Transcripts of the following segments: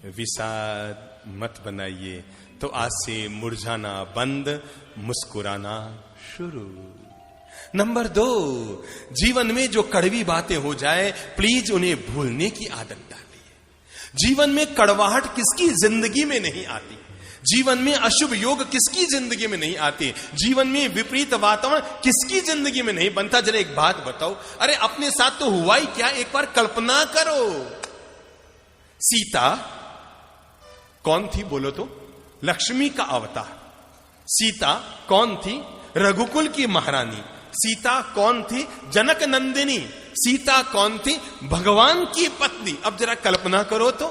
विषाद मत बनाइए। तो आज से मुरझाना बंद, मुस्कुराना शुरू। नंबर 2, जीवन में जो कड़वी बातें हो जाए प्लीज उन्हें भूलने की आदत डालिए। जीवन में कड़वाहट किसकी जिंदगी में नहीं आती, जीवन में अशुभ योग किसकी जिंदगी में नहीं आते, जीवन में विपरीत वातावरण किसकी जिंदगी में नहीं बनता। जरा एक बात बताओ, अरे अपने साथ तो हुआ ही क्या, एक बार कल्पना करो। सीता कौन थी बोलो तो? लक्ष्मी का अवतार। सीता कौन थी? रघुकुल की महारानी। सीता कौन थी? जनक नंदिनी। सीता कौन थी? भगवान की पत्नी। अब जरा कल्पना करो तो,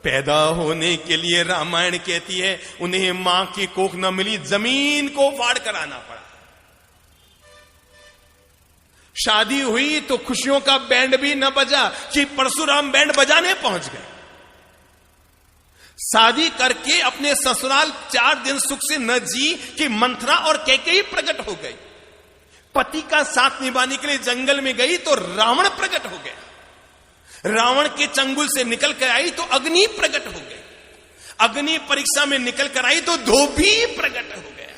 पैदा होने के लिए रामायण कहती है उन्हें मां की कोख न मिली, जमीन को फाड़ कर आना पड़ा। शादी हुई तो खुशियों का बैंड भी न बजा कि परशुराम बैंड बजाने पहुंच गए। शादी करके अपने ससुराल 4 दिन सुख से न जी कि मंथरा और कैकेयी प्रकट हो गई। पति का साथ निभाने के लिए जंगल में गई तो रावण प्रकट हो गया। रावण के चंगुल से निकल कर आई तो अग्नि प्रकट हो गई। अग्नि परीक्षा में निकल कर आई तो धोबी प्रकट हो गया।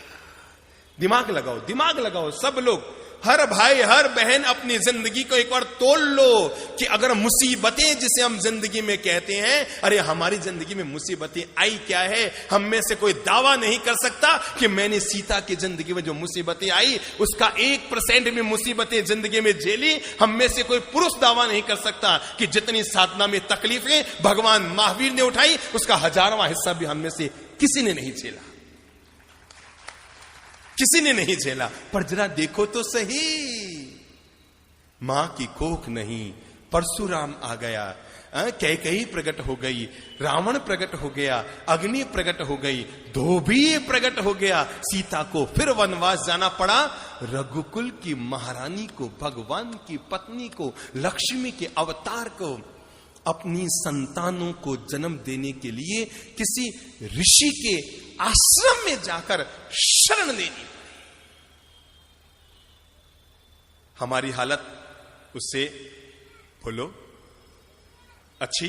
दिमाग लगाओ, दिमाग लगाओ सब लोग, हर भाई हर बहन अपनी जिंदगी को एक बार तोल लो कि अगर मुसीबतें जिसे हम जिंदगी में कहते हैं, अरे हमारी जिंदगी में मुसीबतें आई क्या है। हम में से कोई दावा नहीं कर सकता कि मैंने सीता की जिंदगी में जो मुसीबतें आई उसका 1% में मुसीबतें जिंदगी में झेली। हम में से कोई पुरुष दावा नहीं कर सकता कि जितनी साधना में तकलीफें भगवान महावीर ने उठाई उसका 1000वां हिस्सा भी हम में से किसी ने नहीं झेला, किसी ने नहीं झेला। पर जरा देखो तो सही, मां की कोख नहीं, परशुराम आ गया, कैकेयी प्रकट हो गई, रावण प्रकट हो गया, अग्नि प्रकट हो गई, धोबी प्रकट हो गया। सीता को फिर वनवास जाना पड़ा। रघुकुल की महारानी को, भगवान की पत्नी को, लक्ष्मी के अवतार को अपनी संतानों को जन्म देने के लिए किसी ऋषि के आश्रम में जाकर शरण लेनी। हमारी हालत उससे बोलो अच्छी,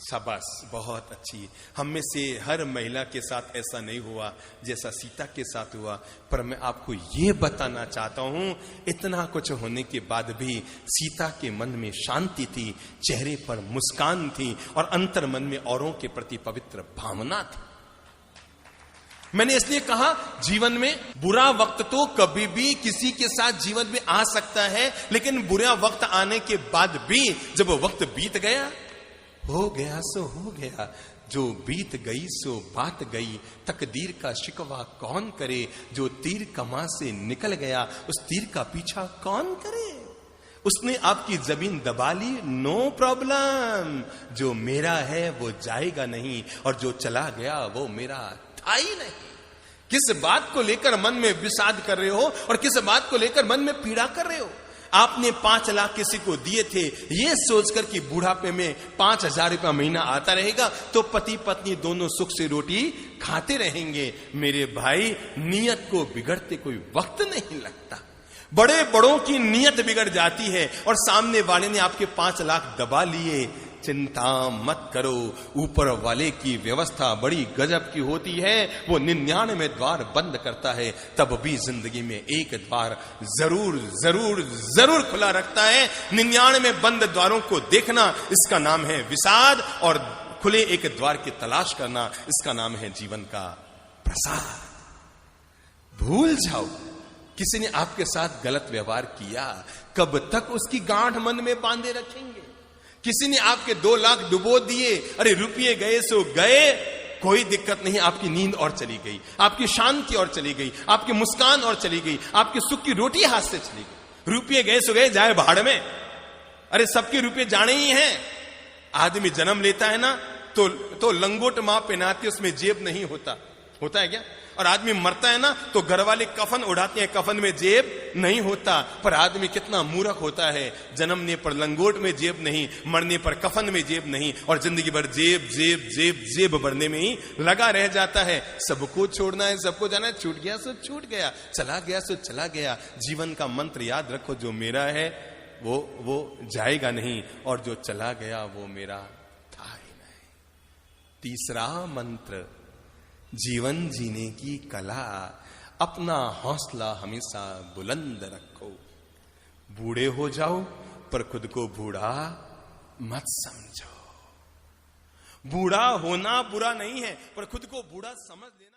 शाबाश, बहुत अच्छी। हम में से हर महिला के साथ ऐसा नहीं हुआ जैसा सीता के साथ हुआ। पर मैं आपको यह बताना चाहता हूं, इतना कुछ होने के बाद भी सीता के मन में शांति थी, चेहरे पर मुस्कान थी और अंतर मन में औरों के प्रति पवित्र भावना थी। मैंने इसलिए कहा, जीवन में बुरा वक्त तो कभी भी किसी के साथ जीवन में आ सकता है, लेकिन बुरा वक्त आने के बाद भी जब वो वक्त बीत गया, हो गया सो हो गया, जो बीत गई सो बात गई, तकदीर का शिकवा कौन करे, जो तीर कमा से निकल गया उस तीर का पीछा कौन करे। उसने आपकी जमीन दबा ली, नो प्रॉब्लम, जो मेरा है वो जाएगा नहीं और जो चला गया वो मेरा था ही नहीं। किस बात को लेकर मन में विषाद कर रहे हो और किस बात को लेकर मन में पीड़ा कर रहे हो। आपने 5 लाख किसी को दिए थे ये सोचकर कि बुढ़ापे में 5000 रुपया महीना आता रहेगा तो पति पत्नी दोनों सुख से रोटी खाते रहेंगे। मेरे भाई, नियत को बिगड़ते कोई वक्त नहीं लगता। बड़े बड़ों की नियत बिगड़ जाती है और सामने वाले ने आपके 5 लाख दबा लिए। चिंता मत करो, ऊपर वाले की व्यवस्था बड़ी गजब की होती है। वो 99 द्वार बंद करता है, तब भी जिंदगी में एक द्वार जरूर जरूर जरूर खुला रखता है। 99 बंद द्वारों को देखना, इसका नाम है विषाद, और खुले एक द्वार की तलाश करना, इसका नाम है जीवन का प्रसाद। भूल जाओ, किसी ने आपके साथ गलत व्यवहार किया, कब तक उसकी गांठ मन में बांधे रखेंगे। किसी ने आपके 2 लाख डुबो दिए, अरे रुपये गए सो गए, कोई दिक्कत नहीं, आपकी नींद और चली गई, आपकी शांति और चली गई, आपकी मुस्कान और चली गई, आपकी सुख की रोटी हाथ से चली गई। रुपये गए सो गए, जाए भाड़ में। अरे सबके रुपये जाने ही हैं। आदमी जन्म लेता है ना तो लंगोट मां पहनाती, उसमें जेब नहीं होता है क्या? और आदमी मरता है ना तो घर वाले कफन उड़ाते हैं, कफन में जेब नहीं होता। पर आदमी कितना मूर्ख होता है, जन्मने पर लंगोट में जेब नहीं, मरने पर कफन में जेब नहीं, और जिंदगी भर जेब जेब जेब जेब भरने में ही लगा रह जाता है। सबको छोड़ना है, सबको जाना है, छूट गया सो छूट गया, चला गया सो चला गया। जीवन का मंत्र याद रखो, जो मेरा है वो जाएगा नहीं, और जो चला गया वो मेरा था ही नहीं। तीसरा मंत्र, जीवन जीने की कला, अपना हौसला हमेशा बुलंद रखो। बूढ़े हो जाओ पर खुद को बूढ़ा मत समझो। बूढ़ा होना बुरा नहीं है, पर खुद को बूढ़ा समझ लेना